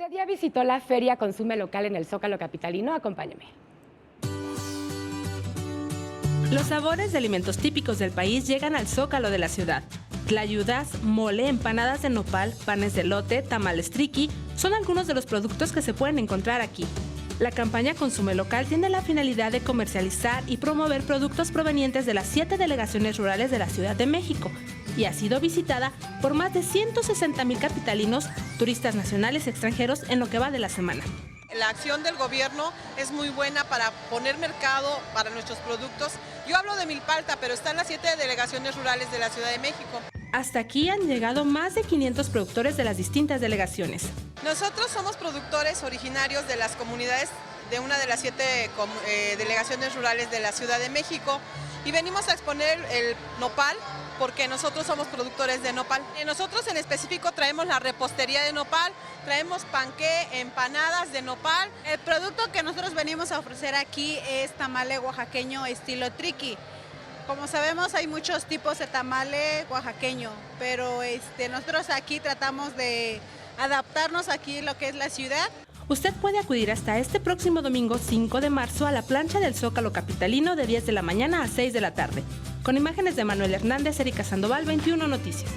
¿Usted ya visitó la feria Consume Local en el Zócalo capitalino? Acompáñeme. Los sabores de alimentos típicos del país llegan al Zócalo de la ciudad. Tlayudas, mole, empanadas de nopal, panes de elote, tamales triqui son algunos de los productos que se pueden encontrar aquí. La campaña Consume Local tiene la finalidad de comercializar y promover productos provenientes de las 7 delegaciones rurales de la Ciudad de México y ha sido visitada por más de 160,000 capitalinos, turistas nacionales y extranjeros en lo que va de la semana. La acción del gobierno es muy buena para poner mercado para nuestros productos. Yo hablo de Milpalta, pero están las 7 delegaciones rurales de la Ciudad de México. Hasta aquí han llegado más de 500 productores de las distintas delegaciones. Nosotros somos productores originarios de las comunidades de una de las 7 delegaciones rurales de la Ciudad de México y venimos a exponer el nopal porque nosotros somos productores de nopal. Nosotros en específico traemos la repostería de nopal, traemos panqué, empanadas de nopal. El producto que nosotros venimos a ofrecer aquí es tamale oaxaqueño estilo triqui. Como sabemos hay muchos tipos de tamale oaxaqueño, pero nosotros aquí tratamos de adaptarnos aquí a lo que es la ciudad. Usted puede acudir hasta este próximo domingo 5 de marzo a la plancha del Zócalo capitalino de 10 de la mañana a 6 de la tarde. Con imágenes de Manuel Hernández, Erika Sandoval, 21 Noticias.